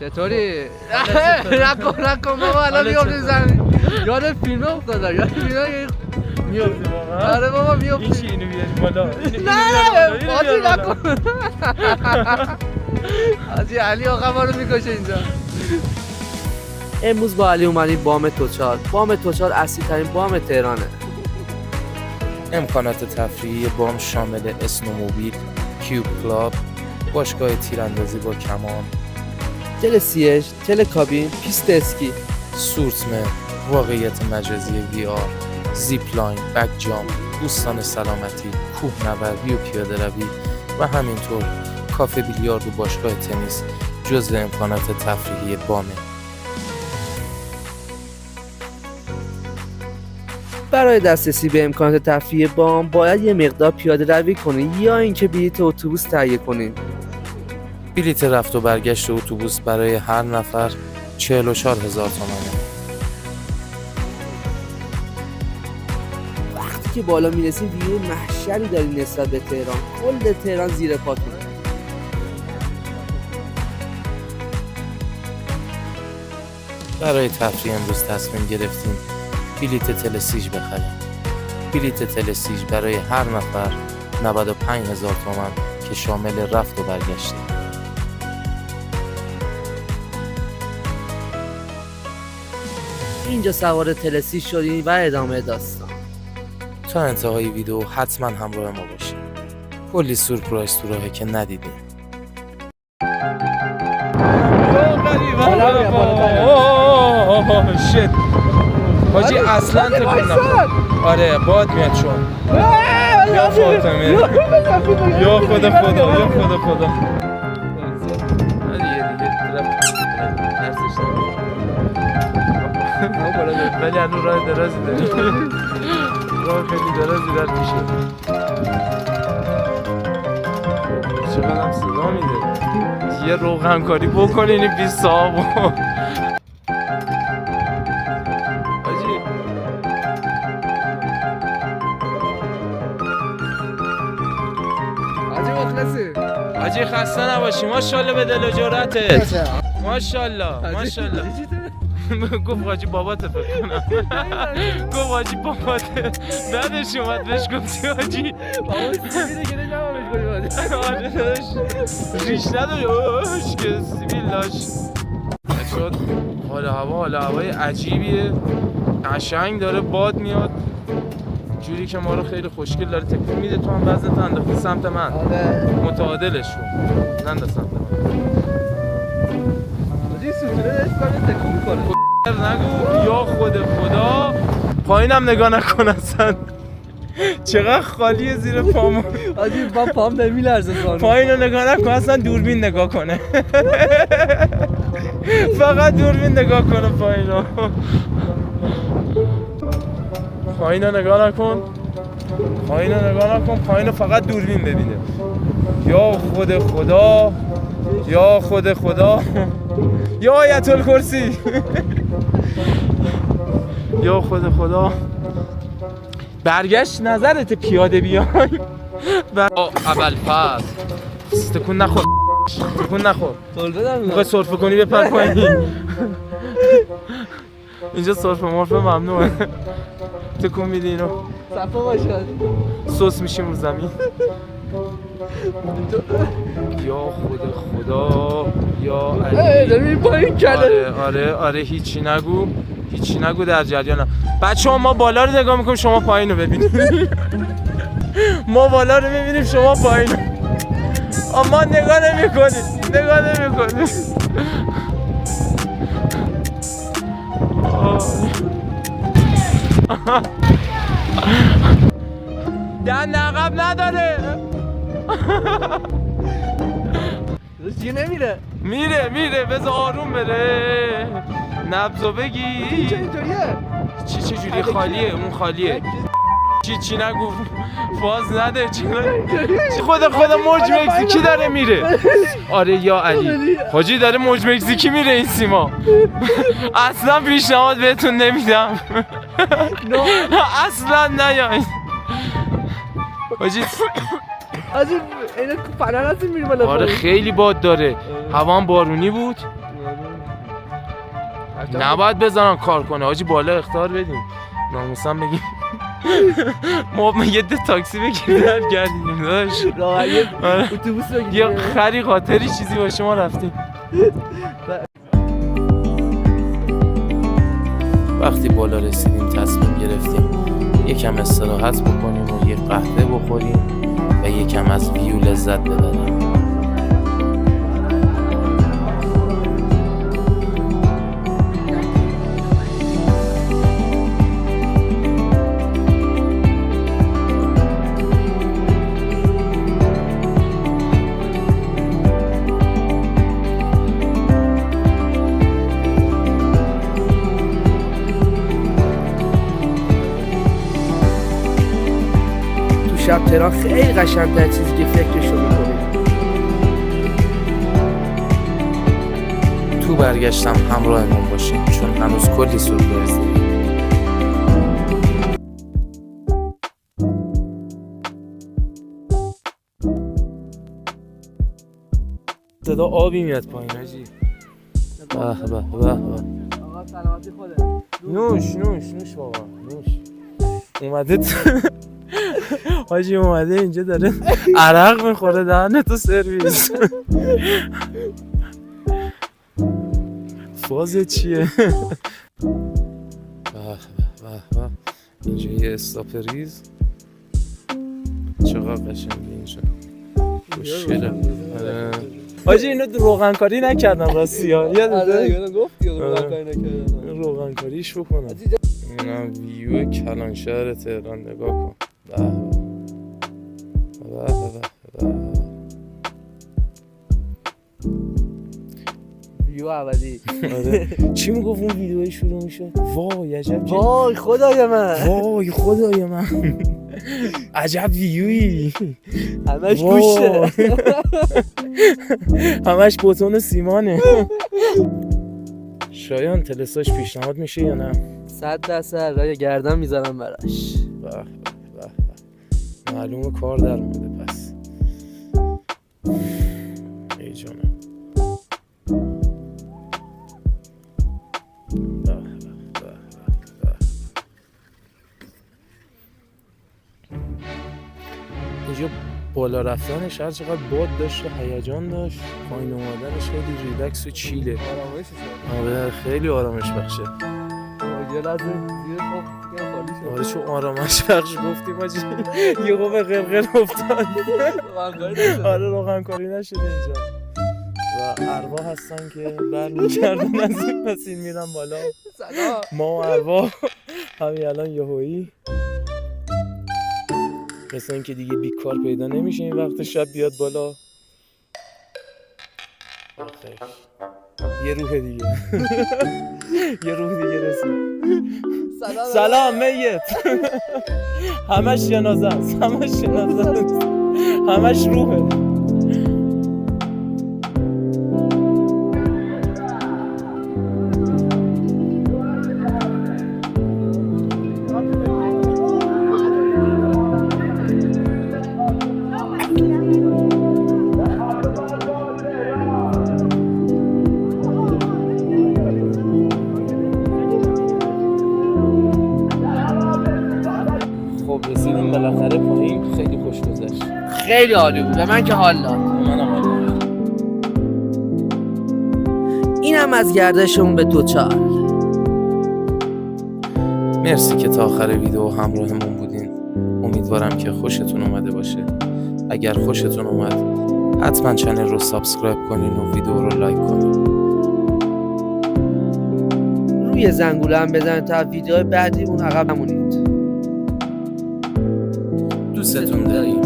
چطوری؟ نکن بابا الان میافتی زمین. یاد فیلم افتادم. یاد فیلم میافتی واقعا؟ آره بابا میافتی. میشه اینو بیاری بالا؟ نه بازی نکن. حاجی علی آقا ما رو میکشه اینجا. امروز با علی اومدیم بام توچال. بام توچال اصلی ترین بام تهرانه. امکانات تفریحی بام شامل اسنوموبیل، کیوب کلاب، باشگاه تیراندازی با کمان، تل سیج، تل کابین، پیست اسکی، سورتمه، واقعیت مجازی VR، زیپ لاین، بک جامپ، دوستان سلامتی، کوهنوردی و پیاده روی و همینطور کافه بیلیارد و باشگاه تنیس جزو امکانات تفریحی بامه. برای دسترسی به امکانات تفریحی بام باید یه مقدار پیاده روی کنید یا اینکه بلیط اتوبوس تهیه کنید. بلیط رفت و برگشت اتوبوس برای هر نفر 44,000 تومانه. وقتی که بالا میرسیم ویو محشری داریم نسبت به تهران. کل تهران زیر پاتون. برای تفریح امروز تصمیم گرفتیم بلیط تلسیج بخریم. بلیط تلسیج برای هر نفر 95,000 تومان که شامل رفت و برگشته. اینجا سوار تلسیج شدیم و ادامه داستان. تا انتهای ویدیو حتما همراه ما باشید. کلی سورپرایز تو راهه که ندیدیم. شت حاجی اصلا تکون نخور. آره باد میاد چون یا فاطمه یا خدا یا خدا ولی هنو راه درازی داریم. راه خیلی درازی در پیشه. چقدر هم صدا میده. یه روغن کاری بکنین این 20 صاحبو. حاجی خسته نباشی. ماشاءالله به دل و جرأتت. ماشاءالله ماشاءالله. گفت حاجی باباته فکر کنم. گفت حاجی باباته. بعدش اومد بهش گفتی حاجی بابا سیبیل گره نمامش کنیم. آره داشت ریش نداری اوش که سیبیل داشت. شد حال هوای عجیبیه. قشنگ داره باد میاد جوری که ما رو خیلی خوشگل داره تکون میده. تو هم وزنت انداختی سمت من. متعادلش رو ننده سمت من. حاجی سوتونه داشت کنه تکون میکنه. نگو یا خدا پایینم نگاه نکن اصلا. چقدر خالیه زیر پامون. حاجی با پام نمیلرزه خانم. پایین رو نگاه نکن اصلا دوربین نگاه کنه. فقط دوربین نگاه کنه پایین رو. پایین رو نگاه نکن. پایین رو نگاه نکن. پایین رو فقط دوربین ببینه. یا خدا یا خدا یا آیت الکرسی. یا خدا برگشت نظرت پیاده بیایم. اول فاز تکون نخور. تکون نخور. میخوای سرفه کنی بپر پایین. اینجا سرفه مرفه ممنوعه. تکون میدی اینو صفا باشد سوس میشیم رو زمین. یا خدا یا علی. نمی پایین کله. آره هیچی نگو در جریانم. بچه‌ها ما بالا رو نگاه میکنیم شما پایین رو ببینید. ما بالا رو میبینیم شما پایین رو. اما نگاه نمیکنید. دن عقب نداره. دیگه نمیره. میره بذار آروم بره. نبضو بگی. چه اینطوریه؟ چه جوری خالیه؟ اون خالیه. چی نگو. فاز نده. خدا موج مکزیکی داره میره. آره یا علی حاجی داره موج مکزیکی میره این سیما. اصلا پیشنهاد بهتون نمیدم. اصلا نیاین حاجی. اینو پناه نزدیم میری بالا. آره خیلی باد داره. هوا هم بارونی بود. نباید بذارن کار کنه حاجی، بالا اختار بدیم ناموسم بگیم ما یه ده تاکسی بگیریم گردیم داشت اتوبوس بگیریم یه خری خاطری چیزی باشه ما رفتیم. وقتی بالا رسیدیم تصمیم گرفتیم یکم استراحت بکنیم و یه قهوه بخوریم و یکم از ویو لذت ببریم. شب تهران خیلی قشنگ‌تر چیزی که فکرشو می‌کنی. تو برگشتم همراهمون باشین چون هنوز کلی سورپرایز داریم. صدا آبی میاد پایین حاجی. به به به به. آقا سلامتی خودت. نوش بابا نوش. اومده حاجی اومده اینجا داره عرق میخوره دهنه تو سرویس. فاز چیه؟ به اینجا یه استاپریز چقدر قشنگه اینجا خوشگله. حاجی اینو روغن کاری نکردم راستی ها، یادم گفتی روغن کاری نکردم. روغن کاریش بکنم. اینم ویو کلانشهر تهران نگاه کن. ویو اولی. آره. چی میگفت اون ویدیوی شروع میشه؟ وای عجب وای خدای من. وای خدای من. عجب ویویی. همش گوشه. همش بوتون سیمانه. شایان تلساش پیشنهاد میشه یا نه؟ 100% رای گردن میذارم براش. به معلومه کار در اومده پس. ای جانم. اینجا بالا رفتنش هر چقدر باد داشت و هیجان داشت، پایین اومدنش خیلی ریلکس و چیله. آره خیلی آرامش بخشه. یه لحظه زیر خوب دیگه خالی شد. آره چون آرامش بخش گفتیم آجی یه قوه قلقل افتاد. آره روغن کاری نشده اینجا و ارواح هستن که برمیگردن از این مسیر میرن بالا. سلام. ما و ارواح همین الان یهویی مثل این که دیگه بیکار پیدا نمیشه این وقت شب بیاد بالا. یه روح دیگه یه روح دیگه رسید. سلام میت. همش جنازه است، همش جنازه است، همش روحه. رسیدیم بالاخره پایین، خیلی خوش گذشت. خیلی عالی بود. من که حال داد. منم حال دادم. اینم از گردشمون به توچال. مرسی که تا آخر ویدیو همراهمون بودین. امیدوارم که خوشتون اومده باشه. اگر خوشتون اومد حتما چنل رو سابسکرایب کنین و ویدیو رو لایک کنین. روی زنگوله هم بزنید تا ویدیوهای بعدیمون عقب نمونید. دوستتون داریم.